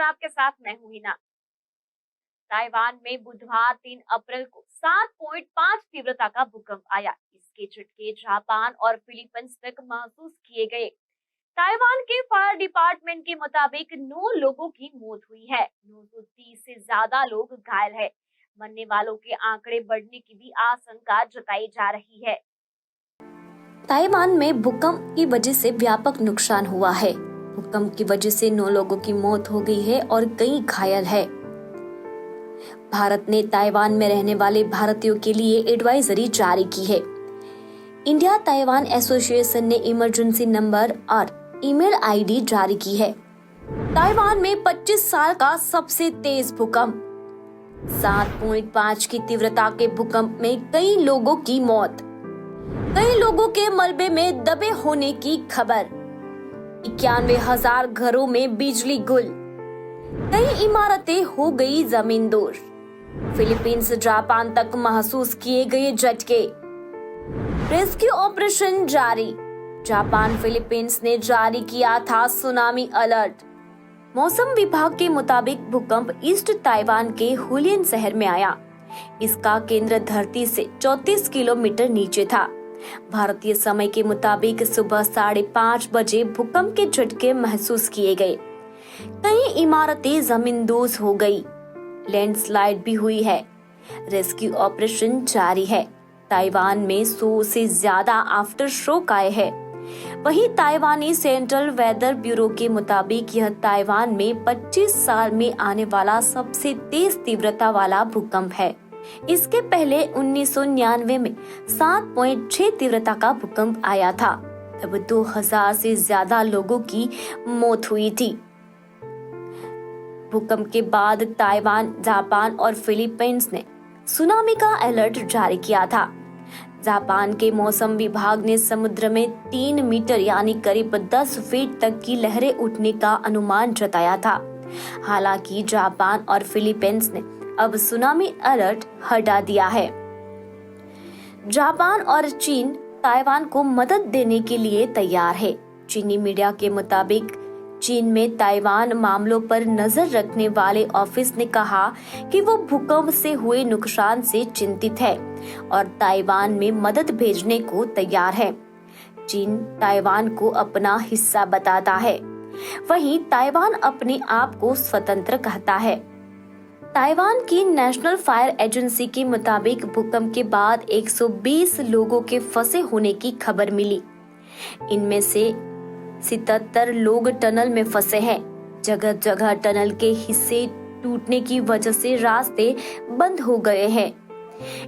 आपके साथ मैं हूं हिना। ताइवान में बुधवार 3 अप्रैल को 7.5 तीव्रता का भूकंप आया। इसके झटके जापान और फिलीपींस तक महसूस किए गए। ताइवान के फायर डिपार्टमेंट के मुताबिक 9 लोगों की मौत हुई है। 930 से ज्यादा लोग घायल हैं। मरने वालों के आंकड़े बढ़ने की भी आशंका जताई जा रही है। ताइवान में भूकंप की वजह से व्यापक नुकसान हुआ है। भूकंप की वजह से 9 लोगों की मौत हो गई है और कई घायल है। भारत ने ताइवान में रहने वाले भारतीयों के लिए एडवाइजरी जारी की है। इंडिया ताइवान एसोसिएशन ने इमरजेंसी नंबर और ईमेल आईडी जारी की है। ताइवान में 25 साल का सबसे तेज भूकंप। 7.5 की तीव्रता के भूकंप में कई लोगों की मौत, कई लोगों के मलबे में दबे होने की खबर। 91,000 घरों में बिजली गुल, कई इमारतें हो गई जमींदोज। फिलीपींस जापान तक महसूस किए गए झटके। रेस्क्यू ऑपरेशन जारी। जापान फिलीपींस ने जारी किया था सुनामी अलर्ट। मौसम विभाग के मुताबिक भूकंप ईस्ट ताइवान के हुलियन शहर में आया। इसका केंद्र धरती से 34 किलोमीटर नीचे था। भारतीय समय के मुताबिक सुबह 5:30 बजे भूकंप के झटके महसूस किए गए। कई इमारतें जमींदोज हो गई। लैंडस्लाइड भी हुई है। रेस्क्यू ऑपरेशन जारी है। ताइवान में 100 से ज्यादा आफ्टर शॉक आए हैं। वहीं ताइवानी सेंट्रल वेदर ब्यूरो के मुताबिक यह ताइवान में 25 साल में आने वाला सबसे तेज तीव्रता वाला भूकंप है। इसके पहले 1999 में 7.6 तीव्रता का भूकंप आया था। तब 2000 से ज्यादा लोगों की मौत हुई थी। भूकंप के बाद ताइवान, जापान और फिलीपींस ने सुनामी का अलर्ट जारी किया था। जापान के मौसम विभाग ने समुद्र में 3 मीटर यानी करीब 10 फीट तक की लहरें उठने का अनुमान जताया था। हालांकि जापान और फिलीपींस ने अब सुनामी अलर्ट हटा दिया है। जापान और चीन ताइवान को मदद देने के लिए तैयार है। चीनी मीडिया के मुताबिक चीन में ताइवान मामलों पर नजर रखने वाले ऑफिस ने कहा कि वो भूकंप से हुए नुकसान से चिंतित है और ताइवान में मदद भेजने को तैयार है। चीन ताइवान को अपना हिस्सा बताता है, वहीं ताइवान अपने आप को स्वतंत्र कहता है। ताइवान की नेशनल फायर एजेंसी के मुताबिक भूकंप के बाद 120 लोगों के फंसे होने की खबर मिली। इनमें से 77 लोग टनल में फंसे हैं। जगह जगह टनल के हिस्से टूटने की वजह से रास्ते बंद हो गए हैं।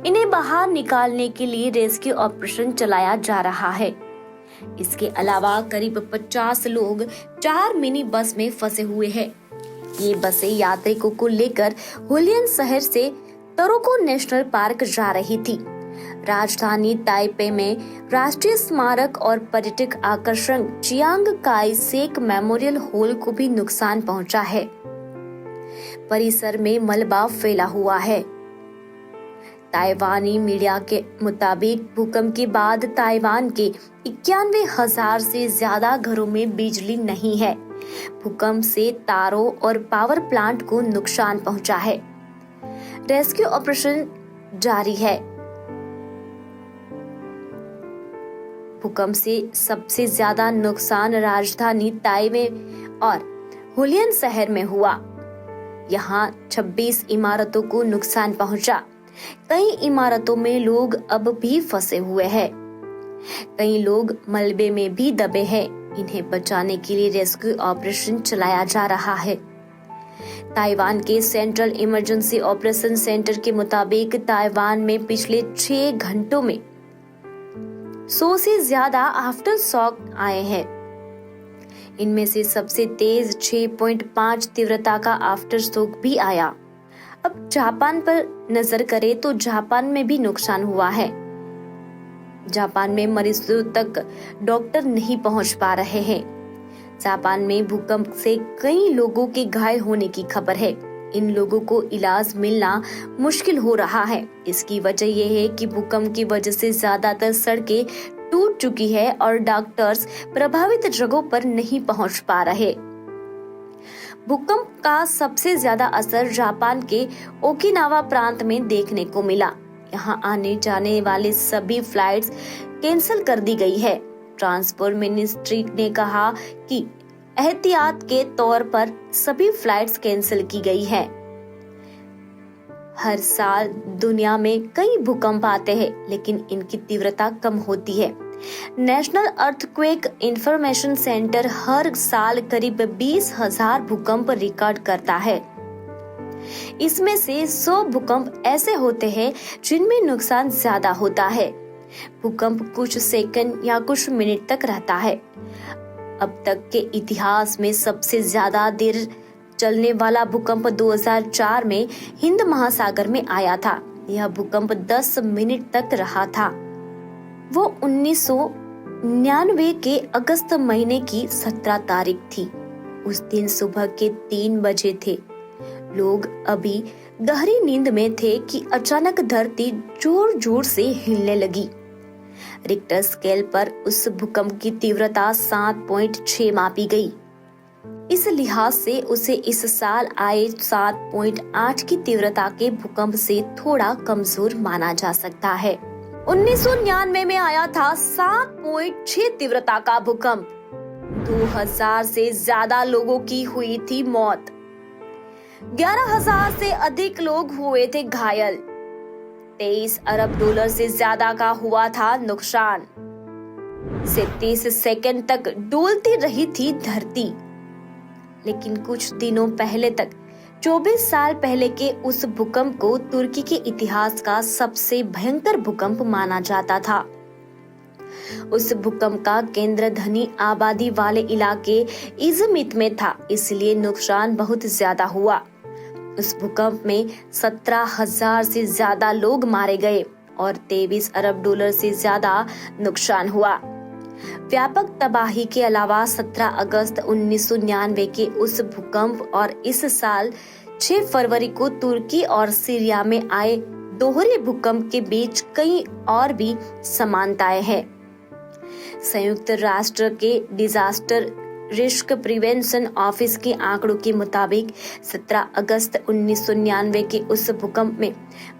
इन्हें बाहर निकालने के लिए रेस्क्यू ऑपरेशन चलाया जा रहा है। इसके अलावा करीब 50 लोग 4 मिनी बस में फंसे हुए हैं। ये बसें यात्रियों को लेकर हुलियन शहर से तरोको नेशनल पार्क जा रही थी। राजधानी ताइपे में राष्ट्रीय स्मारक और पर्यटक आकर्षण Chiang Kai Shek memorial hall को भी नुकसान पहुंचा है। परिसर में मलबा फैला हुआ है। ताइवानी मीडिया के मुताबिक भूकंप के बाद ताइवान के 91,000 से ज्यादा घरों में बिजली नहीं है। भूकंप से तारों और पावर प्लांट को नुकसान पहुंचा है। रेस्क्यू ऑपरेशन जारी है। भूकंप से सबसे ज्यादा नुकसान राजधानी ताइवे और हुलियन शहर में हुआ। यहाँ 26 इमारतों को नुकसान पहुंचा। कई इमारतों में लोग अब भी फंसे हुए हैं। कई लोग मलबे में भी दबे हैं। इन्हें बचाने के लिए रेस्क्यू ऑपरेशन चलाया जा रहा है। ताइवान के सेंट्रल इमरजेंसी ऑपरेशन सेंटर के मुताबिक ताइवान में पिछले 6 घंटों में 100 से ज्यादा आफ्टर शॉक आए हैं। इनमें से सबसे तेज 6.5 तीव्रता का आफ्टर शॉक भी आया। अब जापान पर नजर करें तो जापान में भी नुकसान हुआ है। जापान में मरीजों तक डॉक्टर नहीं पहुंच पा रहे हैं। जापान में भूकंप से कई लोगों के घायल होने की खबर है। इन लोगों को इलाज मिलना मुश्किल हो रहा है। इसकी वजह यह है कि भूकंप की वजह से ज्यादातर सड़कें टूट चुकी है और डॉक्टर्स प्रभावित जगहों पर नहीं पहुंच पा रहे। भूकंप का सबसे ज्यादा असर जापान के ओकिनावा प्रांत में देखने को मिला। यहाँ आने जाने वाले सभी फ्लाइट्स कैंसिल कर दी गई है। ट्रांसपोर्ट मिनिस्ट्री ने कहा कि एहतियात के तौर पर सभी फ्लाइट्स कैंसिल की गई है। हर साल दुनिया में कई भूकंप आते हैं, लेकिन इनकी तीव्रता कम होती है। नेशनल अर्थक्वेक इंफॉर्मेशन सेंटर हर साल करीब 20,000 भूकंप रिकॉर्ड करता है। इसमें से 100 भूकंप ऐसे होते हैं जिनमें नुकसान ज्यादा होता है। भूकंप कुछ सेकंड या कुछ मिनट तक रहता है। अब तक के इतिहास में सबसे ज्यादा देर चलने वाला भूकंप 2004 में हिंद महासागर में आया था। यह भूकंप 10 मिनट तक रहा था। वो 1999 के अगस्त महीने की 17 तारीख थी। उस दिन सुबह के 3 बजे थे। लोग अभी गहरी नींद में थे कि अचानक धरती जोर जोर से हिलने लगी। रिक्टर स्केल पर उस भूकंप की तीव्रता 7.6 मापी गई। इस लिहाज से उसे इस साल आए 7.8 की तीव्रता के भूकंप से थोड़ा कमजोर माना जा सकता है। 1999 में आया था 7.6 तीव्रता का भूकंप। 2000 से ज्यादा लोगों की हुई थी मौत। 11,000 से अधिक लोग हुए थे घायल। 23 अरब डॉलर से ज्यादा का हुआ था नुकसान। 37 सेकंड तक डोलती रही थी धरती। लेकिन कुछ दिनों पहले तक 24 साल पहले के उस भूकंप को तुर्की के इतिहास का सबसे भयंकर भूकंप माना जाता था। उस भूकंप का केंद्र घनी आबादी वाले इलाके इजमित में था, इसलिए नुकसान बहुत ज्यादा हुआ। उस भूकंप में 17,000 से ज्यादा लोग मारे गए और 23 अरब डॉलर से ज्यादा नुकसान हुआ। व्यापक तबाही के अलावा 17 अगस्त 1999 के उस भूकंप और इस साल 6 फरवरी को तुर्की और सीरिया में आए दोहरे भूकंप के बीच कई और भी समानताएं हैं। संयुक्त राष्ट्र के डिजास्टर रिस्क प्रिवेंशन ऑफिस के आंकड़ों के मुताबिक 17 अगस्त 1999 के उस भूकंप में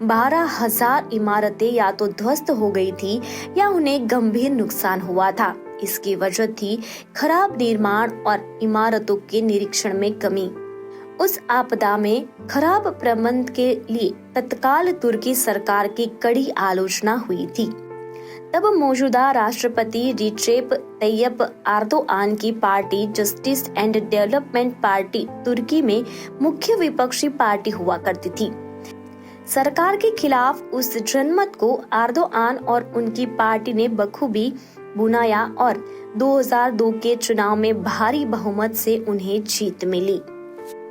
12,000 इमारतें या तो ध्वस्त हो गई थी या उन्हें गंभीर नुकसान हुआ था। इसकी वजह थी खराब निर्माण और इमारतों के निरीक्षण में कमी। उस आपदा में खराब प्रबंधन के लिए तत्काल तुर्की सरकार की कड़ी आलोचना हुई थी। तब मौजूदा राष्ट्रपति रिसेप तैयप एर्दोआन की party Justice and Development Party तुर्की में मुख्य विपक्षी पार्टी हुआ करती थी। सरकार के खिलाफ उस जनमत को एर्दोआन और उनकी पार्टी ने बखूबी बुनाया और 2002 के चुनाव में भारी बहुमत से उन्हें जीत मिली।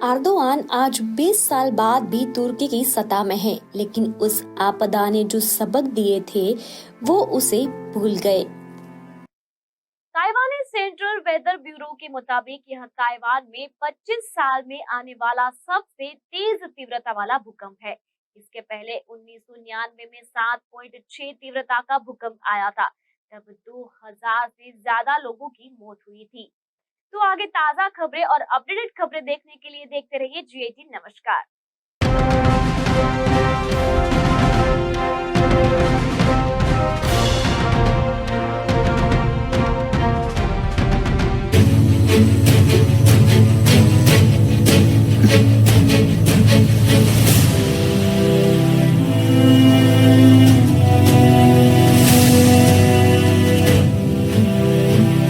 एर्दोआन आज 20 साल बाद भी तुर्की की सत्ता में है, लेकिन उस आपदा ने जो सबक दिए थे वो उसे भूल गए। ताइवानी सेंट्रल वेदर ब्यूरो के मुताबिक यह ताइवान में 25 साल में आने वाला सबसे तेज तीव्रता वाला भूकंप है। इसके पहले 1999 में 7.6 तीव्रता का भूकंप आया था। तब 2000 से ज्यादा लोगों की मौत हुई थी। तो आगे ताजा खबरें और अपडेटेड खबरें देखने के लिए देखते रहिए G18। नमस्कार।